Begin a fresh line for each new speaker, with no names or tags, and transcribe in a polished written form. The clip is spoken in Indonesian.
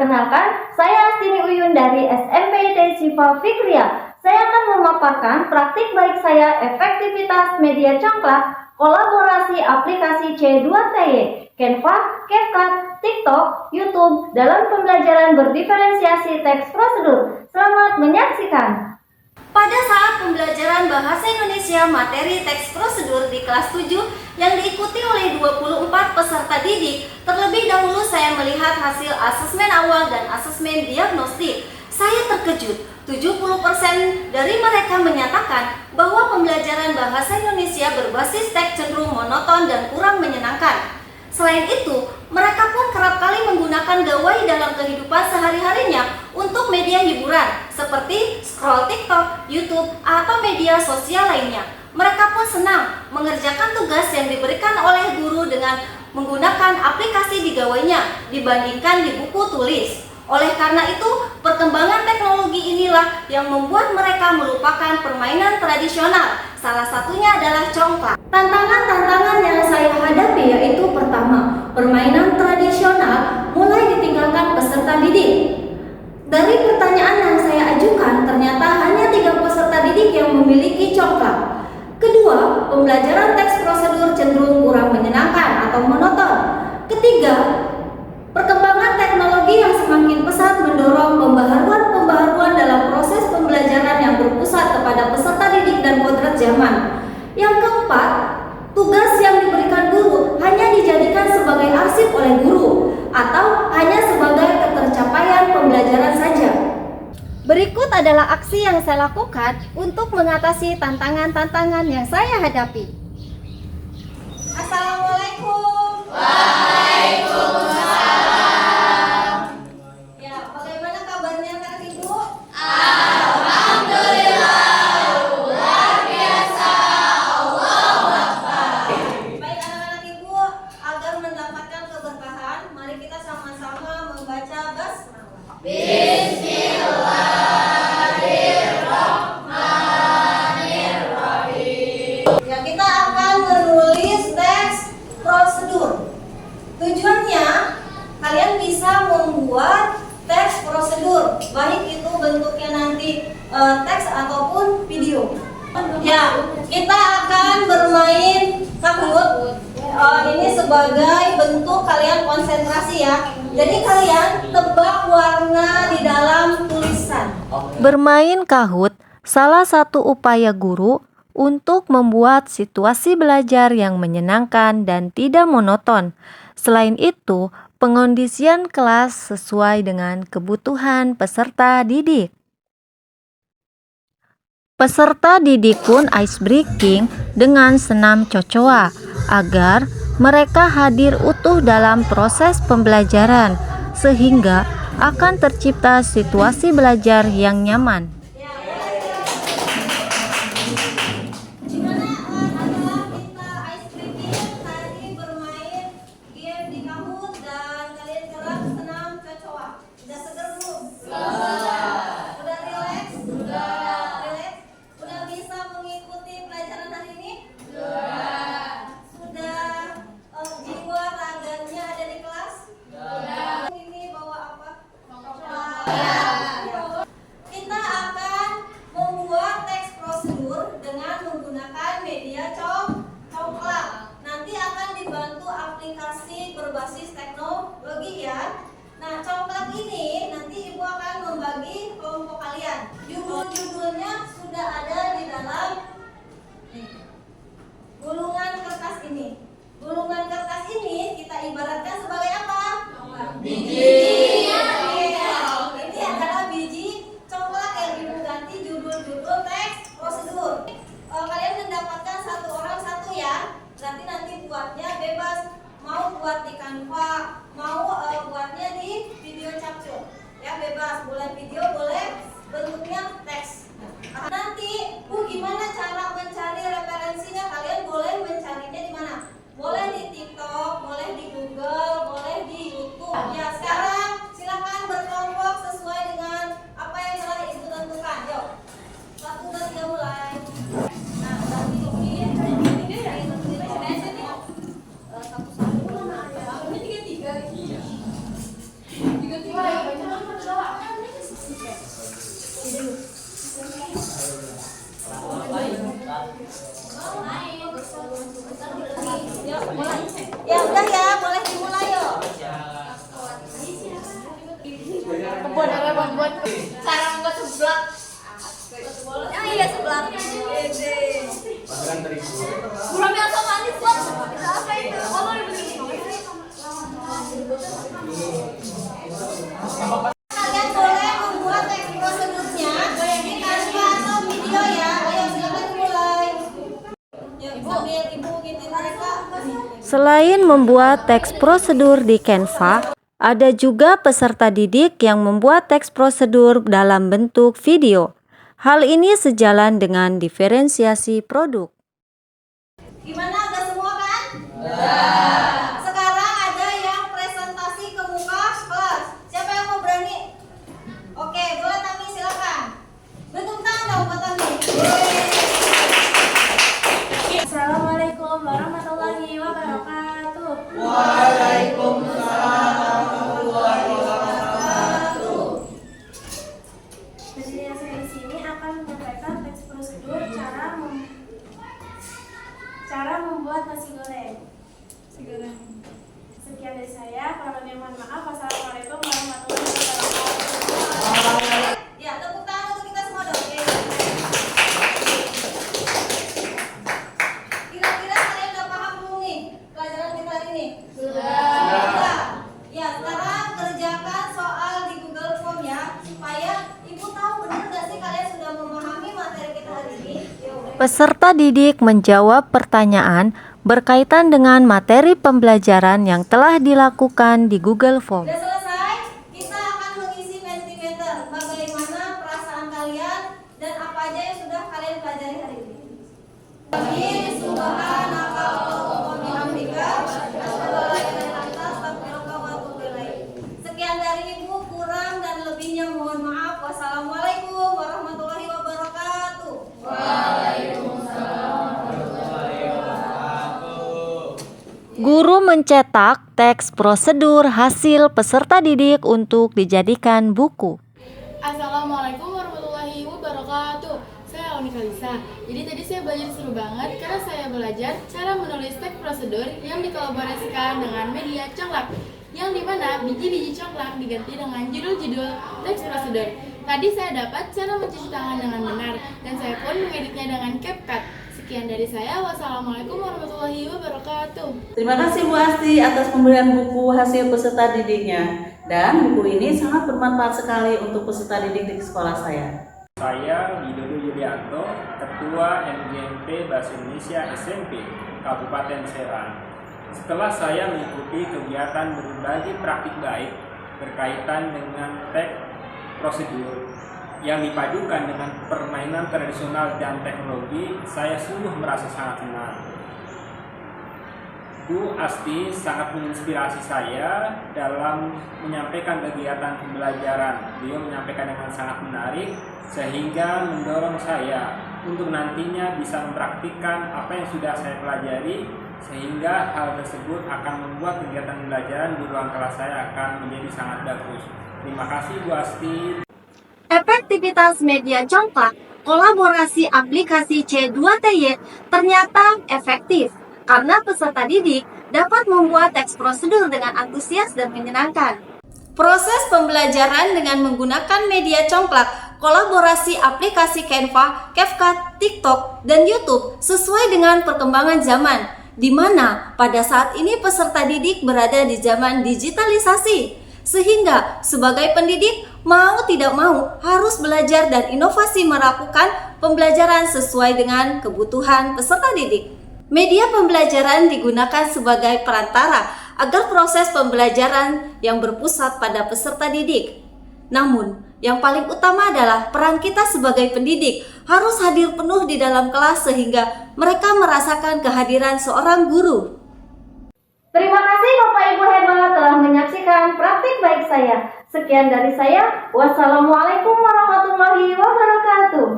Perkenalkan, saya Astini Uyun dari SMP Siva Fikria. Saya akan memaparkan praktik baik saya efektivitas media congklak, kolaborasi aplikasi C2TY, Canva, CapCut, TikTok, YouTube dalam pembelajaran berdiferensiasi teks prosedur. Selamat menyaksikan. Pada saat pembelajaran Bahasa Indonesia materi teks prosedur di kelas 7 yang diikuti oleh 24 peserta didik, terlebih dahulu saya melihat hasil asesmen awal dan asesmen diagnostik. Saya terkejut, 70% dari mereka menyatakan bahwa pembelajaran Bahasa Indonesia berbasis teks cenderung monoton dan kurang menyenangkan. Selain itu, mereka pun kerap kali menggunakan gawai dalam kehidupan sehari-harinya untuk media hiburan seperti scroll TikTok, YouTube, atau media sosial lainnya. Mereka pun senang mengerjakan tugas yang diberikan oleh guru dengan menggunakan aplikasi di gawainya dibandingkan di buku tulis. Oleh karena itu, perkembangan teknologi inilah yang membuat mereka melupakan permainan tradisional. Salah satunya adalah congklak. Tantangan-tantangan yang saya hadapi yaitu pertama, permainan tradisional mulai ditinggalkan peserta didik. Dari pertanyaan yang saya ajukan, ternyata hanya 3 peserta didik yang memiliki congklak. Kedua, pembelajaran teks prosedur cenderung kurang menyenangkan atau monoton. Ketiga, perkembangan teknologi yang semakin pesat mendorong pembaharuan dalam proses pembelajaran yang berpusat kepada peserta didik dan kodrat zaman. Yang keempat, tugas yang diberikan guru hanya dijadikan sebagai arsip oleh guru atau hanya sebagai ketercapaian pembelajaran saja. Berikut adalah aksi yang saya lakukan untuk mengatasi tantangan-tantangan yang saya hadapi. Assalamualaikum. Waalaikumsalam. Ya, bagaimana kabarnya Kak Ibu? Alhamdulillah, luar biasa. Allahu Akbar. Baik anak-anak Ibu, agar mendapatkan keberkahan, mari kita sama-sama membaca basmalah. Ya, kita akan menulis teks prosedur. Tujuannya, kalian bisa membuat teks prosedur, baik itu bentuknya nanti teks ataupun video. Ya, kita akan bermain Kahoot. Ini sebagai bentuk kalian konsentrasi ya. Jadi kalian tebak warna di dalam tulisan.
Bermain Kahoot salah satu upaya guru untuk membuat situasi belajar yang menyenangkan dan tidak monoton. Selain itu, pengondisian kelas sesuai dengan kebutuhan peserta didik. Peserta didik pun ice breaking dengan senam cocoa agar mereka hadir utuh dalam proses pembelajaran sehingga akan tercipta situasi belajar yang nyaman.
Aplikasi berbasis teknologi ya. Nah, congklak ini nanti Ibu akan membagi kelompok kalian. Judul-judulnya sudah ada di dalam gulungan kertas ini. Gulungan kertas ini kita ibaratkan sebagai apa? Biji. Ini adalah biji congklak yang Ibu ganti judul-judul teks prosedur. Kalian mendapatkan satu orang satu ya. Berarti nanti buatnya bebas. Mau buat di Canva, mau buatnya di video capture, ya bebas, boleh video, boleh bentuknya teks. Nanti Ya udah ya, boleh dimulai yuk.
Kebun apa buat cara membuat seblak?
Yang iya sebelah.
Gurame asam manis buat apa itu? Oh mau begini.
Kalian boleh membuat teks prosedurnya di Canva atau video ya. Ayo silakan dimulai. Yuk, sambil ibu gituin mereka.
Selain membuat teks prosedur di Canva, ada juga peserta didik yang membuat teks prosedur dalam bentuk video. Hal ini sejalan dengan diferensiasi produk.
Gimana, udah semua kan? Udah. Sekarang ada yang presentasi ke muka kelas. Siapa yang mau berani? Oke, boleh Tami, silakan. Bentuk tangan dong buat Tami.
Assalamualaikum warahmatullahi wabarakatuh. Jadi saya di sini akan menyampaikan teks prosedur cara membuat nasi goreng. Sekian dari saya. Kalau ada yang mohon maaf. Wassalamualaikum warahmatullahi wabarakatuh.
Ya, tepuk tangan untuk kita semua dong. Oke. Kira-kira kalian udah paham belum nih pelajaran kita hari ini? Sudah. Ya, sekarang kerjakan soal di Google Form ya, supaya ibu tahu benar nggak sih kalian sudah memahami materi kita hari ini. Yuk.
Peserta didik menjawab pertanyaan berkaitan dengan materi pembelajaran yang telah dilakukan di Google Form.
Udah selesai? Kita akan mengisi Mentimeter. Bagaimana perasaan kalian dan apa aja yang sudah kalian pelajari hari ini? Amin. Subhanaka Allahumma bihamdika asyhadu an la ilaha illa anta astaghfiruka wa atubu ilaik. Sekian dari ibu, kurang dan lebihnya mohon maaf. Wassalamualaikum warahmatullahi wabarakatuh.
Guru mencetak teks prosedur hasil peserta didik untuk dijadikan buku.
Assalamualaikum warahmatullahi wabarakatuh. Saya Onika Lisa. Jadi tadi saya belajar seru banget karena saya belajar cara menulis teks prosedur yang dikolaborasikan dengan media coklat, yang dimana biji-biji coklat diganti dengan judul-judul teks prosedur. Tadi saya dapat cara mencuci tangan dengan benar dan saya pun mengeditnya dengan CapCut. Sekian dari saya. Wassalamualaikum warahmatullahi wabarakatuh.
Terima kasih Bu Asti atas pemberian buku hasil peserta didiknya. Dan buku ini sangat bermanfaat sekali untuk peserta didik di sekolah saya.
Saya Widodo Yulianto, Ketua MGMP Bahasa Indonesia SMP Kabupaten Serang. Setelah saya mengikuti kegiatan berbagi praktik baik berkaitan dengan teks prosedur yang dipadukan dengan permainan tradisional dan teknologi, saya sungguh merasa sangat senang. Bu Asti sangat menginspirasi saya dalam menyampaikan kegiatan pembelajaran. Beliau menyampaikan dengan sangat menarik sehingga mendorong saya untuk nantinya bisa mempraktikkan apa yang sudah saya pelajari, sehingga hal tersebut akan membuat kegiatan pembelajaran di ruang kelas saya akan menjadi sangat bagus. Terima kasih Bu Asti.
Efektivitas media congklak, kolaborasi aplikasi C2TY ternyata efektif karena peserta didik dapat membuat teks prosedur dengan antusias dan menyenangkan. Proses pembelajaran dengan menggunakan media congklak, kolaborasi aplikasi Canva, CapCut, TikTok, dan YouTube sesuai dengan perkembangan zaman, di mana pada saat ini peserta didik berada di zaman digitalisasi. Sehingga sebagai pendidik mau tidak mau harus belajar dan inovasi melakukan pembelajaran sesuai dengan kebutuhan peserta didik. Media pembelajaran digunakan sebagai perantara agar proses pembelajaran yang berpusat pada peserta didik. Namun, yang paling utama adalah peran kita sebagai pendidik harus hadir penuh di dalam kelas sehingga mereka merasakan kehadiran seorang guru. Terima kasih Bapak Ibu hebat telah menyaksikan praktik baik saya. Sekian dari saya. Wassalamualaikum warahmatullahi wabarakatuh.